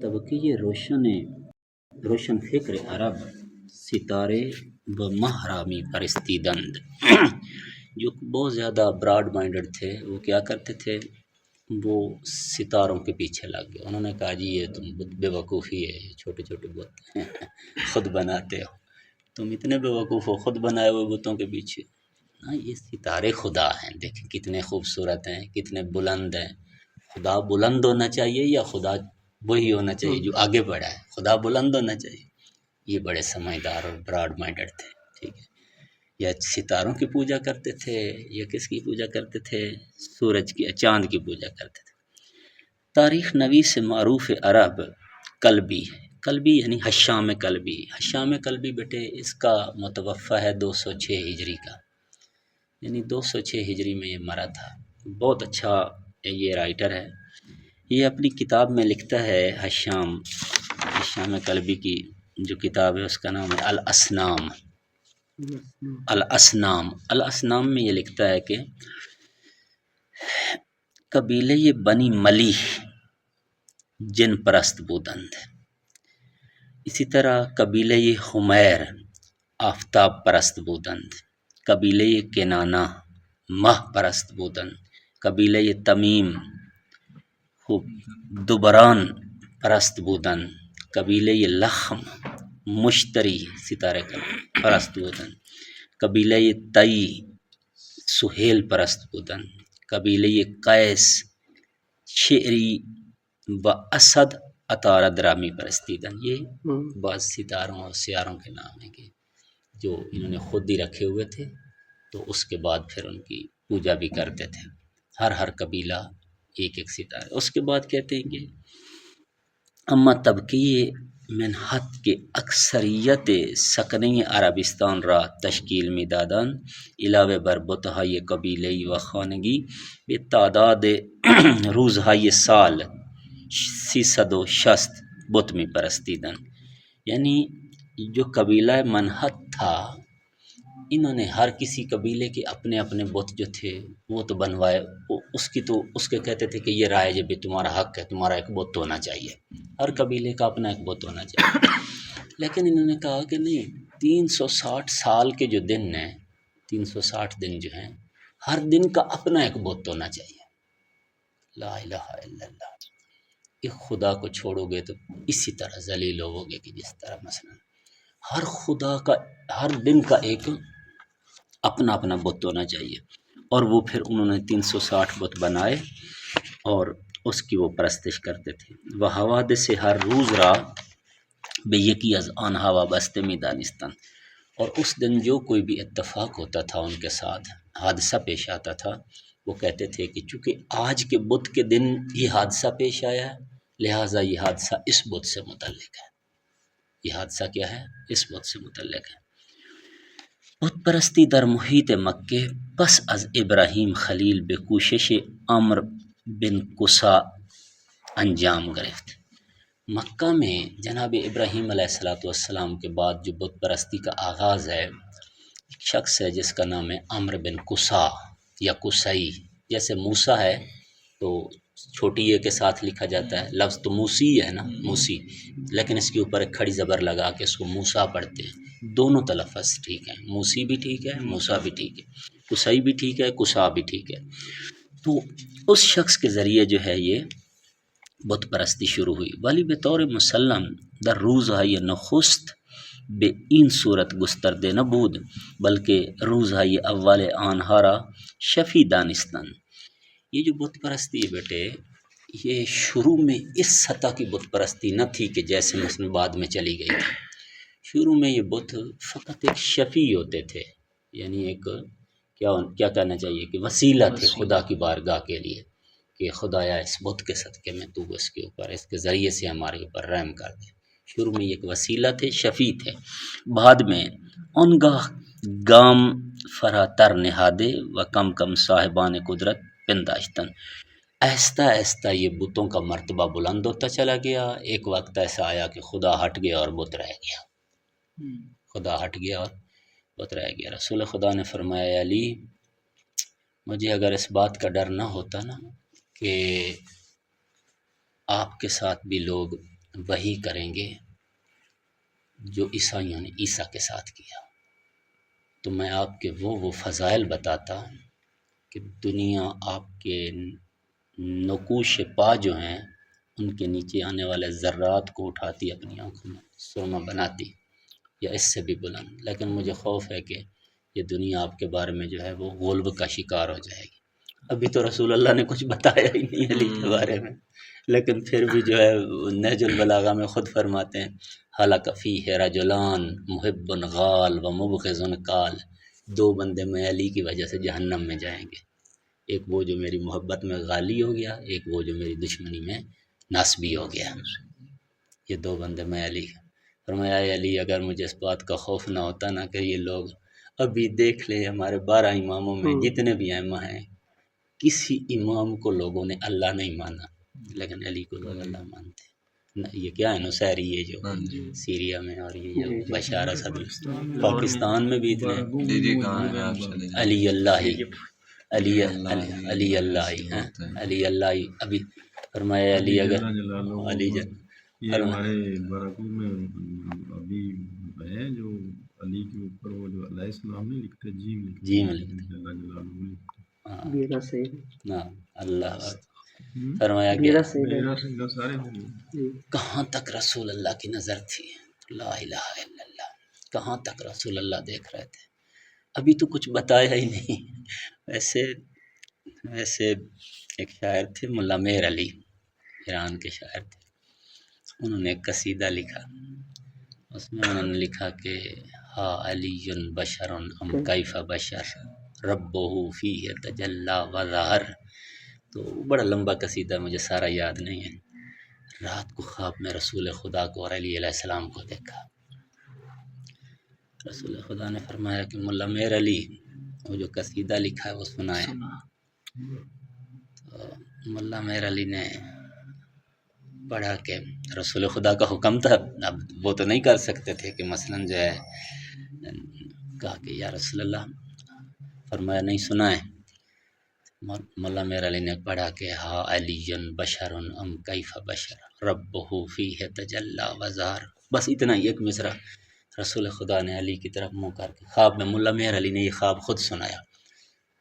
طبقی روشن فکر عرب ستارے و محرامی پرستیدند جو بہت زیادہ براڈ مائنڈڈ تھے، وہ کیا کرتے تھے، وہ ستاروں کے پیچھے لگ گئے۔ انہوں نے کہا جی یہ تم بے وقوفی ہے، چھوٹے چھوٹے بت خود بناتے ہو، تم اتنے بے وقوف ہو، خود بنائے ہوئے بتوں کے پیچھے۔ ہاں، یہ ستارے خدا ہیں، دیکھیں کتنے خوبصورت ہیں، کتنے بلند ہیں۔ خدا بلند ہونا چاہیے یا خدا وہی ہونا چاہیے جو آگے بڑھا ہے؟ خدا بلند ہونا چاہیے۔ یہ بڑے سمجھدار اور براڈ مائنڈڈ تھے، ٹھیک ہے۔ یا ستاروں کی پوجا کرتے تھے یا کس کی پوجا کرتے تھے؟ سورج کی، چاند کی پوجا کرتے تھے۔ تاریخ نویس سے معروف عرب کلبی، کلبی یعنی حشام کلبی، حشام کلبی بیٹے اس کا متوفی ہے 206 ہجری کا، یعنی 206 ہجری میں یہ مرا تھا۔ بہت اچھا یہ رائٹر ہے۔ یہ اپنی کتاب میں لکھتا ہے، حشام کلبی کی جو کتاب ہے اس کا نام ہے الاسنام۔ الاسنام میں یہ لکھتا ہے کہ قبیلہ بنی ملیح جن پرست بودند، اسی طرح قبیلہ حمیر آفتاب پرست بودند، قبیلہ کنانہ ماہ پرست بودند، قبیلہ تمیم دبران پرست بودند، قبیلہ لخم مشتری ستارے کا پرست بودند، قبیلہ تئی سہیل پرست بودند، قبیلہ قیس شعری و اسد عطارد رامی پرستیدن۔ یہ بعض ستاروں اور سیاروں کے نام ہیں کہ جو انہوں نے خود ہی رکھے ہوئے تھے، تو اس کے بعد پھر ان کی پوجا بھی کرتے تھے۔ ہر قبیلہ ایک ایک ستارہ۔ اس کے بعد کہتے ہیں کہ اما طبقی منحت کے اکثریت سکنی عربستان را تشکیل می دادن، علاوه بر بتهای قبیله‌ای و خانگی به تعداد روزهای سال 360 بت می پرستیدن۔ یعنی جو قبیلہ منحت تھا، انہوں نے ہر کسی قبیلے کے اپنے اپنے بت جو تھے وہ تو بنوائے، اس کے کہتے تھے کہ یہ رائج ہے بھی، تمہارا حق ہے، تمہارا ایک بت ہونا چاہیے، ہر قبیلے کا اپنا ایک بت ہونا چاہیے۔ لیکن انہوں نے کہا کہ نہیں، 360 سال کے جو دن ہیں، 360 دن جو ہیں، ہر دن کا اپنا ایک بت ہونا چاہیے۔ لا الہ الا اللہ۔ ایک خدا کو چھوڑو گے تو اسی طرح ذلیل ہوو گے کہ جس طرح مثلا ہر خدا کا ہر دن کا ایک اپنا اپنا بت ہونا چاہیے۔ اور وہ پھر انہوں نے 360 بت بنائے اور اس کی وہ پرستش کرتے تھے۔ وہ حوادث سے ہر روز را بے یکی از آنہا وابستہ می دانستن، اور اس دن جو کوئی بھی اتفاق ہوتا تھا ان کے ساتھ، حادثہ پیش آتا تھا، وہ کہتے تھے کہ چونکہ آج کے بت کے دن یہ حادثہ پیش آیا ہے، لہٰذا یہ حادثہ اس بت سے متعلق ہے۔ یہ حادثہ کیا ہے؟ اس بت سے متعلق ہے۔ بت پرستی در محیط مکہ پس از ابراہیم خلیل به کوشش عمر بن قصا انجام گرفت۔ مکہ میں جناب ابراہیم علیہ السلام کے بعد جو بت پرستی کا آغاز ہے، ایک شخص ہے جس کا نام ہے عمر بن قصا یا قصی، جیسے موسیٰ ہے تو چھوٹی اے کے ساتھ لکھا جاتا ہے، لفظ تو موسی ہے نا، موسی، لیکن اس کے اوپر ایک کھڑی زبر لگا کے اس کو موسیٰ پڑھتے ہیں۔ دونوں تلفظ ٹھیک ہیں، موسی بھی ٹھیک ہے، موسیٰ بھی ٹھیک ہے، قصی بھی ٹھیک ہے، قصا بھی ٹھیک ہے۔ تو اس شخص کے ذریعے جو ہے یہ بت پرستی شروع ہوئی۔ ولی بطور مسلم در روز های نخست به این صورت گسترده نبود، بلکہ روز های اول آنها را شفی دانستند۔ یہ جو بت پرستی ہے بیٹے، یہ شروع میں اس سطح کی بت پرستی نہ تھی کہ جیسے مثلا بعد میں چلی گئی تھی۔ شروع میں یہ بت فقط ایک شفیع ہوتے تھے، یعنی ایک کیا کہنا چاہیے کہ وسیلہ تھے خدا کی بارگاہ کے لیے، کہ خدایا اس بت کے صدقے میں تو اس کے اوپر، اس کے ذریعے سے ہمارے اوپر رحم کر دے۔ شروع میں یہ ایک وسیلہ تھے، شفیع تھے۔ بعد میں انگاہ گام فراتر نہادے و کم کم صاحبان قدرت پنداشتن، آہستہ آہستہ یہ بتوں کا مرتبہ بلند ہوتا چلا گیا۔ ایک وقت ایسا آیا کہ خدا ہٹ گیا اور بت رہ گیا، خدا ہٹ گیا اور بت رہ گیا۔ رسول خدا نے فرمایا علی، مجھے اگر اس بات کا ڈر نہ ہوتا نا کہ آپ کے ساتھ بھی لوگ وہی کریں گے جو عیسائیوں نے عیسیٰ کے ساتھ کیا، تو میں آپ کے وہ فضائل بتاتا کہ دنیا آپ کے نقوش پا جو ہیں ان کے نیچے آنے والے ذرات کو اٹھاتی اپنی آنکھوں میں سرما بناتی، یا اس سے بھی بلند، لیکن مجھے خوف ہے کہ یہ دنیا آپ کے بارے میں جو ہے وہ غلب کا شکار ہو جائے گی۔ ابھی تو رسول اللہ نے کچھ بتایا ہی نہیں علی کے بارے میں، لیکن پھر بھی جو ہے نہج البلاغہ میں خود فرماتے ہیں حلق فیہ رجلان محب غال و مبغض قال، دو بندے میں علی کی وجہ سے جہنم میں جائیں گے، ایک وہ جو میری محبت میں غالی ہو گیا، ایک وہ جو میری دشمنی میں ناسبی ہو گیا، یہ دو بندے میں علی۔ فرمایا اے علی اگر مجھے اس بات کا خوف نہ ہوتا نا کہ یہ لوگ ابھی دیکھ لیں ہمارے 12 اماموں میں جتنے بھی ائمہ ہیں کسی امام کو لوگوں نے اللہ نہیں مانا، لیکن علی کو لوگ اللہ مانتے ہیں۔ یہ کیا ہے نصیری یہ جو سیریا میں، اور یہ جو بشار اسد پاکستان میں بھی اتنے علی اللہ ہی علی علی اللہ ہی ہیں، علی اللہ ہی۔ ابھی فرمایا علی اگر علی جن یہ ہمارے بارکو میں ابھی ہے جو علی کے اوپر وہ جو علیہ السلام نے لکھتے جی میں لکھتے ہاں اللہ فرمایا کہ کہاں تک رسول اللہ کی نظر تھی، لا الہ الا اللہ، کہاں تک رسول اللہ دیکھ رہے تھے، ابھی تو کچھ بتایا ہی نہیں۔ ویسے ایک شاعر تھے ملا میر علی، ایران کے شاعر تھے، انہوں نے ایک قصیدہ لکھا، اس میں انہوں نے لکھا کہ ہا علی بشر ام کیف بشر ربہ فیہ تجلی و ظہر، تو بڑا لمبا قصیدہ مجھے سارا یاد نہیں ہے۔ رات کو خواب میں رسول خدا کو اور علی علیہ السلام کو دیکھا، رسول خدا نے فرمایا کہ ملا میر علی وہ جو قصیدہ لکھا ہے وہ سنائیں، تو ملا میر علی نے پڑھا کہ رسول خدا کا حکم تھا، اب وہ تو نہیں کر سکتے تھے کہ مثلاً جو ہے کہا کہ یا رسول اللہ، فرمایا نہیں سنائیں، ملا میر علی نے پڑھا کہ ہا علی بشر ام کیف بشر ربہ فیہ تجلی و ظہر، بس اتنا ہی ایک مصرع رسول خدا نے علی کی طرف منہ کر کے خواب میں، ملا میر علی نے یہ خواب خود سنایا،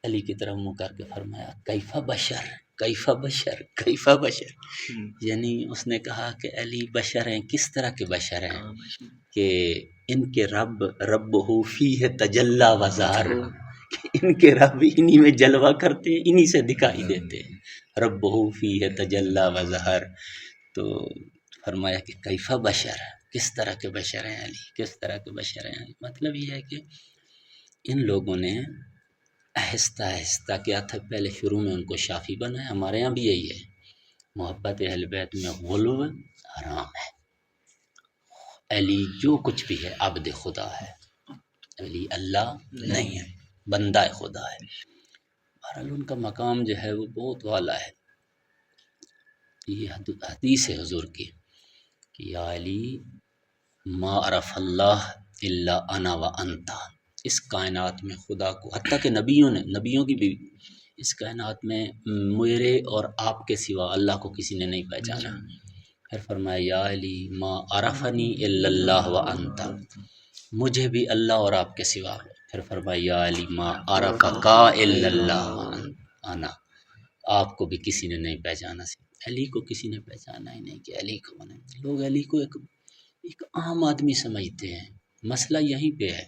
علی کی طرف منہ کر کے فرمایا کیف بشر کیف بشر کیف بشر، یعنی اس نے کہا کہ علی بشر ہیں، کس طرح کے بشر ہیں کہ ان کے رب فیہ تجلی و ظہر، ان کے رب انہی میں جلوہ کرتے ہیں، انہی سے دکھائی دیتے ہیں، رب فیہ تجلی و ظہر۔ تو فرمایا کہ کیف بشر، کس طرح کے بشر ہیں علی، کس طرح کے بشر ہیں علی، مطلب یہ ہے کہ ان لوگوں نے آہستہ آہستہ کیا تھا، پہلے شروع میں ان کو شافی بنایا، ہمارے یہاں بھی یہی ہے، محبت اہل بیت میں غلو حرام ہے، علی جو کچھ بھی ہے عبد خدا ہے، علی اللہ نہیں ہے، بندہ خدا ہے، بہرحال ان کا مقام جو ہے وہ بہت والا ہے۔ یہ حدیث ہے حضور کی کہ یا علی ما عرف اللہ الا انا و انتا، اس کائنات میں خدا کو، حتیٰ کہ نبیوں کی بھی اس کائنات میں میرے اور آپ کے سوا اللہ کو کسی نے نہیں پہچانا۔ پھر فرمایا یا علی ما عرفنی الا اللہ و انتا، مجھے بھی اللہ اور آپ کے سوا۔ پھر فرمایا یا علی ما عرفک الا اللہ و انا، آپ کو بھی کسی نے نہیں پہچانا، علی کو کسی نے پہچانا ہی نہیں کہ علی کون ہے۔ لوگ علی کو ایک عام آدمی سمجھتے ہیں، مسئلہ یہیں پہ ہے،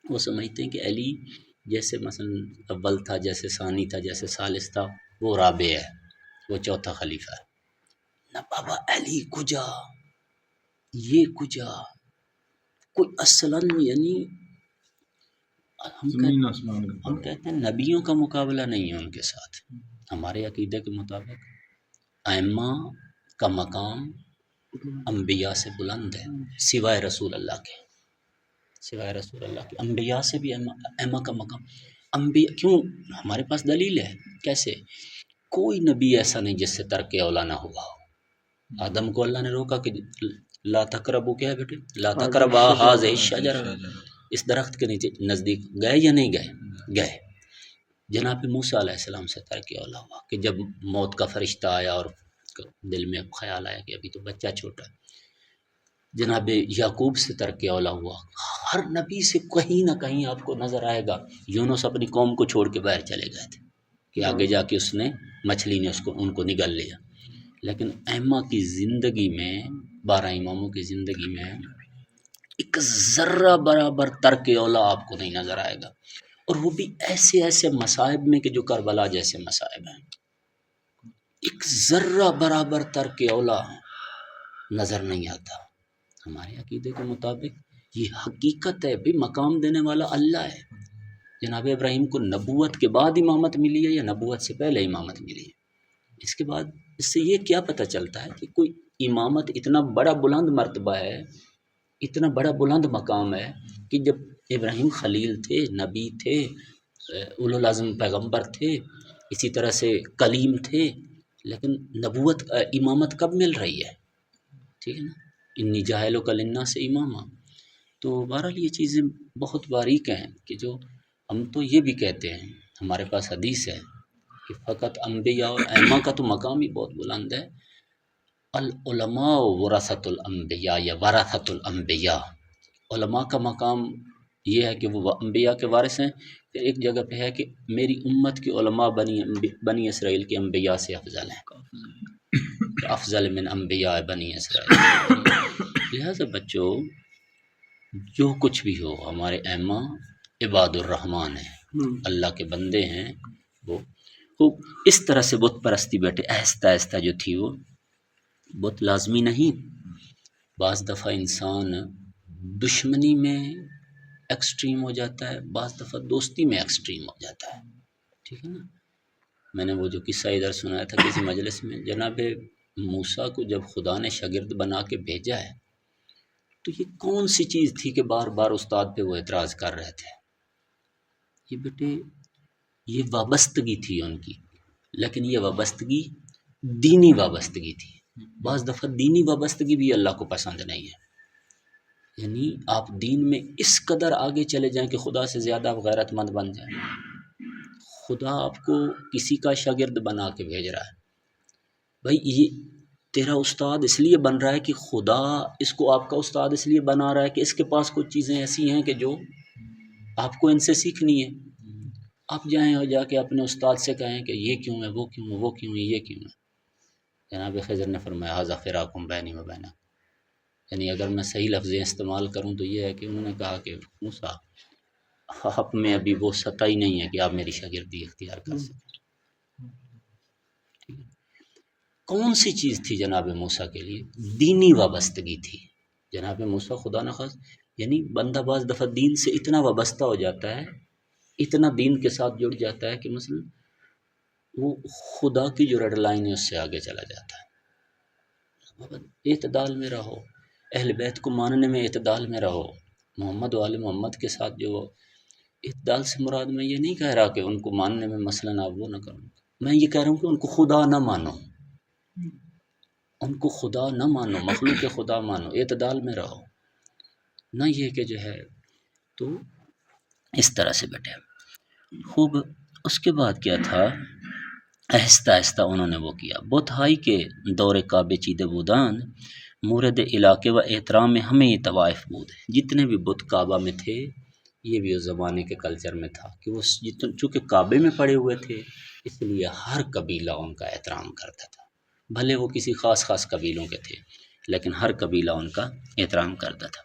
وہ سمجھتے ہیں کہ علی جیسے مثلا اول تھا، جیسے ثانی تھا، جیسے ثالث تھا، وہ رابع ہے، وہ چوتھا خلیفہ ہے، نہ بابا علی کجا، یہ کجا، کوئی اصلاً یعنی ہم کہتے ہیں نبیوں کا مقابلہ نہیں ہے ان کے ساتھ، ہمارے عقیدے کے مطابق ائمہ کا مقام انبیاء سے بلند ہے، سوائے رسول اللہ کے، سوائے رسول اللہ کے انبیاء سے بھی ائمہ کا مقام، انبیاء کیوں، ہمارے پاس دلیل ہے، کیسے، کوئی نبی ایسا نہیں جس سے ترک اولا نہ ہوا ہو، آدم کو اللہ نے روکا کہ لا تقربوا، کیا ہے بیٹے، لا تقربا هذه الشجرہ، اس درخت کے نیچے نزدیک گئے یا نہیں گئے، جناب موسیٰ علیہ السلام سے ترک اولا ہوا کہ جب موت کا فرشتہ آیا اور دل میں اب خیال آیا کہ ابھی تو بچہ چھوٹا ہے. جناب یعقوب سے ترک اولا ہوا. ہر نبی سے کہیں نہ کہیں آپ کو نظر آئے گا یونس اپنی قوم کو چھوڑ کے باہر چلے گئے تھے کہ آگے جا کے اس نے مچھلی نے ان کو نگل لیا. لیکن ائمہ کی زندگی میں 12 اماموں کی زندگی میں ایک ذرہ برابر ترک اولا آپ کو نہیں نظر آئے گا, اور وہ بھی ایسے ایسے مصائب میں کہ جو کربلا جیسے مصائب ہیں. ایک ذرہ برابر ترک اولا نظر نہیں آتا. ہمارے عقیدے کے مطابق یہ حقیقت ہے بھی, مقام دینے والا اللہ ہے. جناب ابراہیم کو نبوت کے بعد امامت ملی ہے یا نبوت سے پہلے امامت ملی ہے؟ اس کے بعد اس سے یہ کیا پتہ چلتا ہے کہ کوئی امامت اتنا بڑا بلند مرتبہ ہے, اتنا بڑا بلند مقام ہے کہ جب ابراہیم خلیل تھے, نبی تھے, اولو العزم پیغمبر تھے, اسی طرح سے کلیم تھے, لیکن نبوت امامت کب مل رہی ہے؟ ٹھیک ہے نا, انی جاہلک للناس اماما. تو بہرحال یہ چیزیں بہت باریک ہیں کہ جو ہم تو یہ بھی کہتے ہیں, ہمارے پاس حدیث ہے کہ فقط انبیاء اور ائمہ کا تو مقام ہی بہت بلند ہے. العلماء ورثۃ الانبیاء یا ورثۃ الانبیاء, علماء کا مقام یہ ہے کہ وہ انبیاء کے وارث ہیں. پھر ایک جگہ پہ ہے کہ میری امت کے علماء بنی اسرائیل کے انبیاء سے افضل ہیں, افضل من انبیاء بنی اسرائیل. لہٰذا بچوں جو کچھ بھی ہو, ہمارے ائمہ عباد الرحمن ہیں, اللہ کے بندے ہیں. وہ خوب اس طرح سے بت پرستی بیٹھے آہستہ آہستہ جو تھی وہ بت لازمی نہیں. بعض دفعہ انسان دشمنی میں ایکسٹریم ہو جاتا ہے, بعض دفعہ دوستی میں ایکسٹریم ہو جاتا ہے. ٹھیک ہے نا. میں نے وہ جو قصہ ادھر سنایا تھا کسی مجلس میں, جناب موسیٰ کو جب خدا نے شاگرد بنا کے بھیجا ہے تو یہ کون سی چیز تھی کہ بار بار استاد پہ وہ اعتراض کر رہے تھے؟ یہ بیٹے یہ وابستگی تھی ان کی, لیکن یہ وابستگی دینی وابستگی تھی. بعض دفعہ دینی وابستگی بھی اللہ کو پسند نہیں ہے. یعنی آپ دین میں اس قدر آگے چلے جائیں کہ خدا سے زیادہ آپ غیرت مند بن جائیں. خدا آپ کو کسی کا شاگرد بنا کے بھیج رہا ہے. بھائی یہ تیرا استاد اس لیے بن رہا ہے کہ خدا اس کو آپ کا استاد اس لیے بنا رہا ہے کہ اس کے پاس کچھ چیزیں ایسی ہیں کہ جو آپ کو ان سے سیکھنی ہے. آپ جائیں اور جا کے اپنے استاد سے کہیں کہ یہ کیوں ہے, وہ کیوں ہے, وہ کیوں ہے, یہ کیوں ہے. جناب خضر نے فرمایا ھذا فراق بینی و بینک. یعنی اگر میں صحیح لفظیں استعمال کروں تو یہ ہے کہ انہوں نے کہا کہ موسیٰ آپ میں ابھی وہ سطح ہی نہیں ہے کہ آپ میری شاگردی اختیار کر سکیں. کون سی چیز تھی جناب موسیٰ کے لیے؟ دینی وابستگی تھی. جناب موسیٰ خدا نخواست یعنی بندہ بعض دفعہ دین سے اتنا وابستہ ہو جاتا ہے, اتنا دین کے ساتھ جڑ جاتا ہے کہ مثلا وہ خدا کی جو ریڈ لائن ہے اس سے آگے چلا جاتا ہے. اعتدال میں رہو, اہل بیت کو ماننے میں اعتدال میں رہو. محمد وآل محمد کے ساتھ جو اعتدال سے مراد میں یہ نہیں کہہ رہا کہ ان کو ماننے میں مثلا آپ وہ نہ کرو, میں یہ کہہ رہا ہوں کہ ان کو خدا نہ مانو, ان کو خدا نہ مانو, مخلوق خدا مانو, اعتدال میں رہو. نہ یہ کہ جو ہے تو اس طرح سے بیٹھے. خوب اس کے بعد کیا تھا, آہستہ آہستہ انہوں نے وہ کیا. بتہائی کے دور کعبے چیدے بودان مورد علاقے و احترام میں ہمیں یہ طوائف بود ہے. جتنے بھی بت کعبہ میں تھے یہ بھی اس زمانے کے کلچر میں تھا کہ وہ چونکہ کعبے میں پڑے ہوئے تھے اس لیے ہر قبیلہ ان کا احترام کرتا تھا. بھلے وہ کسی خاص خاص قبیلوں کے تھے لیکن ہر قبیلہ ان کا احترام کرتا تھا.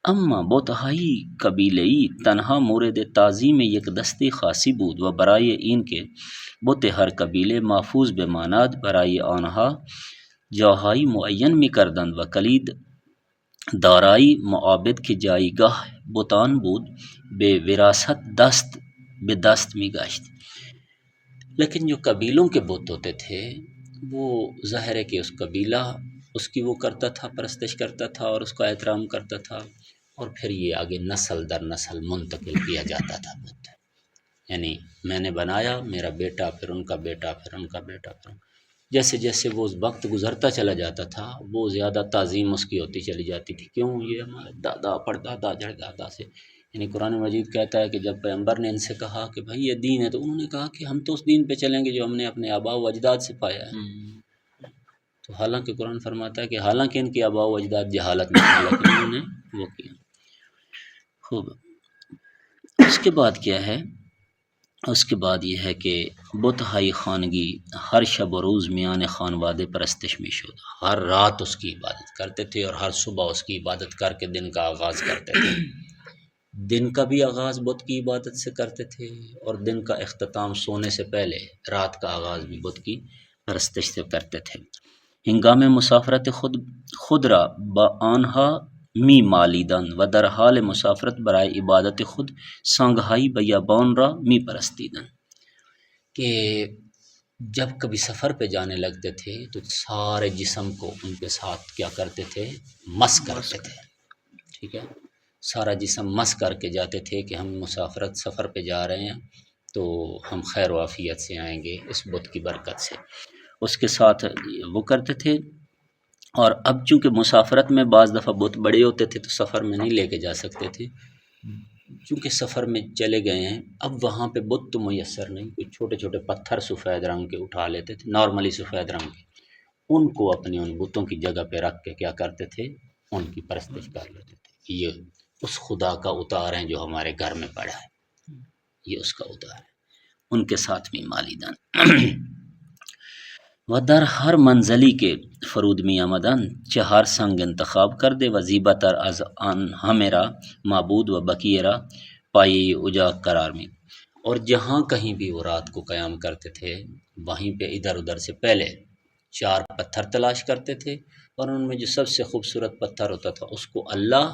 اما بتہائی قبیلئی تنہا مورد تعظیم یک دستی خاصی بود و برائے این کے بت ہر قبیلے محفوظ بے ماناد برائے آنہا جاہائی معین می کردند و کلید دارائی معابد کی جائی گاہ بتان بود بے وراثت دست بے دست می گشت. لیکن جو قبیلوں کے بت ہوتے تھے وہ ظاہر ہے کہ اس قبیلہ اس کی وہ کرتا تھا, پرستش کرتا تھا اور اس کا احترام کرتا تھا, اور پھر یہ آگے نسل در نسل منتقل کیا جاتا تھا بت. یعنی میں نے بنایا, میرا بیٹا, پھر ان کا بیٹا, پھر ان کا بیٹا, پھر جیسے جیسے وہ وقت گزرتا چلا جاتا تھا وہ زیادہ تعظیم اس کی ہوتی چلی جاتی تھی. کیوں؟ یہ ہمارے دادا پردادا جڑدادا سے, یعنی قرآن مجید کہتا ہے کہ جب پیغمبر نے ان سے کہا کہ بھائی یہ دین ہے تو انہوں نے کہا کہ ہم تو اس دین پہ چلیں گے جو ہم نے اپنے آباء و اجداد سے پایا ہے. تو حالانکہ قرآن فرماتا ہے کہ حالانکہ ان کے آباء و اجداد جہالت میں تھے لیکن انہوں نے وہ کیا. خوب. اس کے بعد کیا ہے؟ اس کے بعد یہ ہے کہ بت ہائی خانگی ہر شب و روز میان خانوادے پرستش میں شد. ہر رات اس کی عبادت کرتے تھے اور ہر صبح اس کی عبادت کر کے دن کا آغاز کرتے تھے. دن کا بھی آغاز بت کی عبادت سے کرتے تھے اور دن کا اختتام سونے سے پہلے رات کا آغاز بھی بت کی پرستش سے کرتے تھے. ہنگام مسافرت خود را با آنہا می مالیدن و در حال مسافرت برائے عبادت خود سانگہائی بیابان را می پرستیدن. کہ جب کبھی سفر پہ جانے لگتے تھے تو سارے جسم کو ان کے ساتھ کیا کرتے تھے؟ مس کرتے تھے. ٹھیک ہے، سارا جسم مس کر کے جاتے تھے کہ ہم مسافرت سفر پہ جا رہے ہیں تو ہم خیر و عافیت سے آئیں گے اس بت کی برکت سے. اس کے ساتھ وہ کرتے تھے. اور اب چونکہ مسافرت میں بعض دفعہ بت بڑے ہوتے تھے تو سفر میں نہیں لے کے جا سکتے تھے. چونکہ سفر میں چلے گئے ہیں اب وہاں پہ بت تو میسر نہیں، کچھ چھوٹے چھوٹے پتھر سفید رنگ کے اٹھا لیتے تھے، نارملی سفید رنگ کے، ان کو اپنی ان بتوں کی جگہ پہ رکھ کے کیا کرتے تھے؟ ان کی پرستش کر لیتے تھے. یہ اس خدا کا اتار ہے جو ہمارے گھر میں پڑا ہے، یہ اس کا اتار ہے. ان کے ساتھ بھی مالیدن و در ہر منزلی کے فرود می آمدن چہار سنگ انتخاب کر دے وزیبہ تر از آن ہمیرا معبود و بقیرہ پائی اجاگ قرار میں. اور جہاں کہیں بھی وہ رات کو قیام کرتے تھے وہیں پہ ادھر ادھر سے پہلے 4 پتھر تلاش کرتے تھے اور ان میں جو سب سے خوبصورت پتھر ہوتا تھا اس کو اللہ،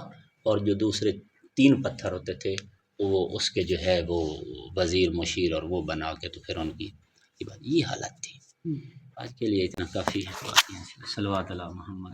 اور جو دوسرے 3 پتھر ہوتے تھے وہ اس کے جو ہے وہ وزیر مشیر اور وہ بنا کے تو پھر ان کی یہ حالت تھی. آج کے لیے اتنا کافی ہے. صلوات علی محمد.